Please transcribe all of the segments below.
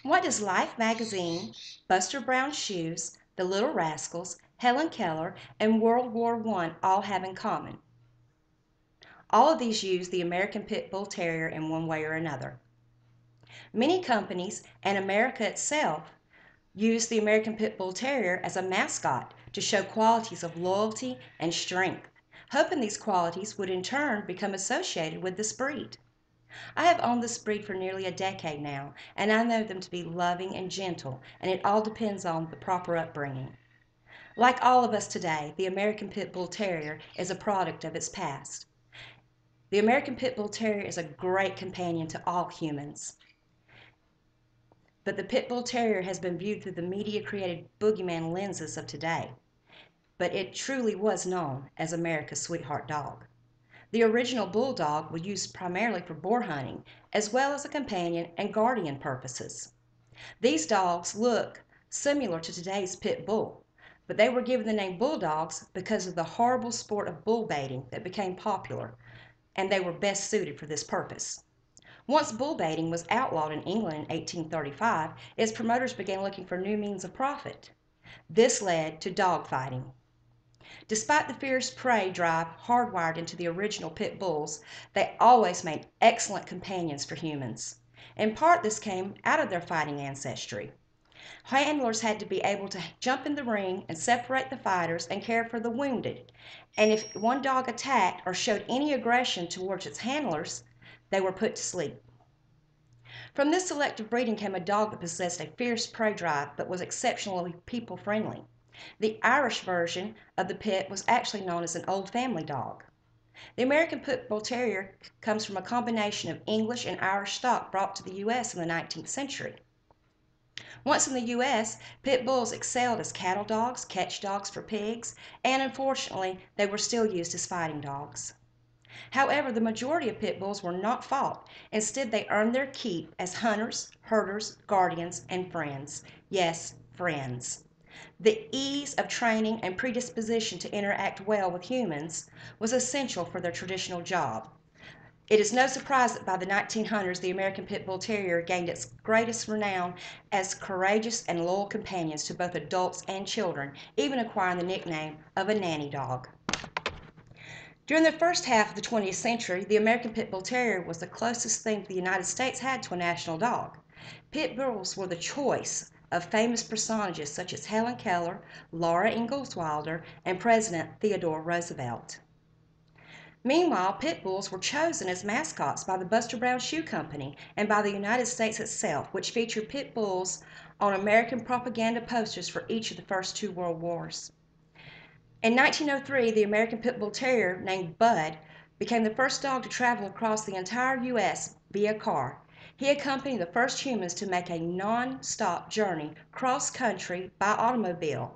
What does Life magazine, Buster Brown Shoes, The Little Rascals, Helen Keller, and World War I all have in common? All of these use the American Pit Bull Terrier in one way or another. Many companies, and America itself, use the American Pit Bull Terrier as a mascot to show qualities of loyalty and strength, hoping these qualities would in turn become associated with this breed. I have owned this breed for nearly a decade now, and I know them to be loving and gentle, and it all depends on the proper upbringing. Like all of us today, the American Pit Bull Terrier is a product of its past. The American Pit Bull Terrier is a great companion to all humans, but the Pit Bull Terrier has been viewed through the media-created boogeyman lenses of today, but it truly was known as America's sweetheart dog. The original bulldog was used primarily for boar hunting, as well as a companion and guardian purposes. These dogs look similar to today's pit bull, but they were given the name bulldogs because of the horrible sport of bull baiting that became popular, and they were best suited for this purpose. Once bull baiting was outlawed in England in 1835, its promoters began looking for new means of profit. This led to dog fighting. Despite the fierce prey drive hardwired into the original pit bulls, they always made excellent companions for humans. In part, this came out of their fighting ancestry. Handlers had to be able to jump in the ring and separate the fighters and care for the wounded. And if one dog attacked or showed any aggression towards its handlers, they were put to sleep. From this selective breeding came a dog that possessed a fierce prey drive but was exceptionally people-friendly. The Irish version of the Pit was actually known as an old family dog. The American Pit Bull Terrier comes from a combination of English and Irish stock brought to the U.S. in the 19th century. Once in the U.S., pit bulls excelled as cattle dogs, catch dogs for pigs, and unfortunately, they were still used as fighting dogs. However, the majority of pit bulls were not fought. Instead, they earned their keep as hunters, herders, guardians, and friends. Yes, friends. The ease of training and predisposition to interact well with humans was essential for their traditional job. It is no surprise that by the 1900s, the American Pit Bull Terrier gained its greatest renown as courageous and loyal companions to both adults and children, even acquiring the nickname of a nanny dog. During the first half of the 20th century, the American Pit Bull Terrier was the closest thing the United States had to a national dog. Pit bulls were the choice of famous personages such as Helen Keller, Laura Ingalls Wilder, and President Theodore Roosevelt. Meanwhile, pit bulls were chosen as mascots by the Buster Brown Shoe Company and by the United States itself, which featured pit bulls on American propaganda posters for each of the first two world wars. In 1903, the American Pit Bull Terrier, named Bud, became the first dog to travel across the entire U.S. via car. He accompanied the first humans to make a non-stop journey cross-country by automobile.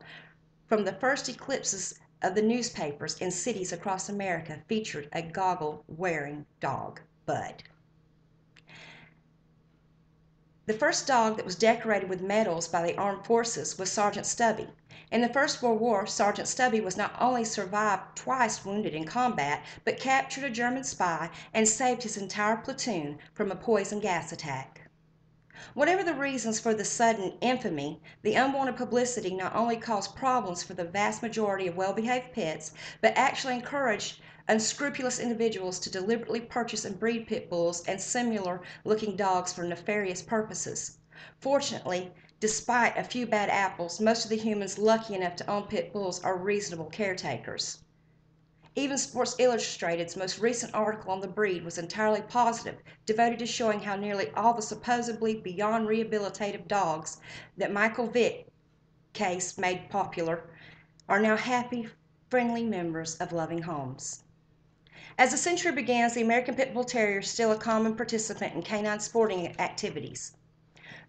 From the first eclipses of the newspapers in cities across America featured a goggle-wearing dog, Bud. The first dog that was decorated with medals by the armed forces was Sergeant Stubby. In the First World War, Sergeant Stubby was not only survived twice wounded in combat, but captured a German spy and saved his entire platoon from a poison gas attack. Whatever the reasons for the sudden infamy, the unwanted publicity not only caused problems for the vast majority of well-behaved pits, but actually encouraged unscrupulous individuals to deliberately purchase and breed pit bulls and similar-looking dogs for nefarious purposes. Fortunately, despite a few bad apples, most of the humans lucky enough to own pit bulls are reasonable caretakers. Even Sports Illustrated's most recent article on the breed was entirely positive, devoted to showing how nearly all the supposedly beyond rehabilitative dogs that Michael Vick case made popular are now happy, friendly members of loving homes. As the century begins, the American Pit Bull Terrier is still a common participant in canine sporting activities.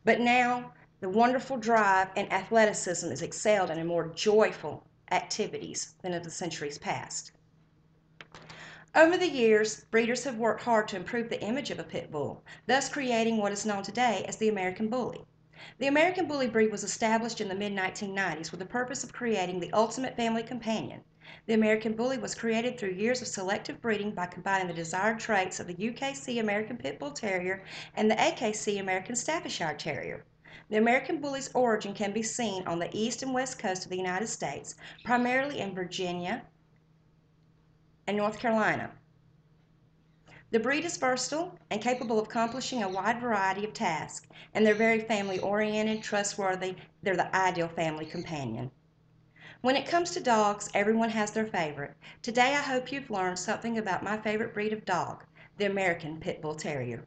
But now, the wonderful drive and athleticism is excelled in more joyful activities than of the centuries past. Over the years, breeders have worked hard to improve the image of a pit bull, thus creating what is known today as the American Bully. The American Bully breed was established in the mid-1990s with the purpose of creating the ultimate family companion. The American Bully was created through years of selective breeding by combining the desired traits of the UKC American Pit Bull Terrier and the AKC American Staffordshire Terrier. The American Bully's origin can be seen on the east and west coast of the United States, primarily in Virginia and North Carolina. The breed is versatile and capable of accomplishing a wide variety of tasks, and they're very family-oriented, trustworthy. They're the ideal family companion. When it comes to dogs, everyone has their favorite. Today I hope you've learned something about my favorite breed of dog, the American Pit Bull Terrier.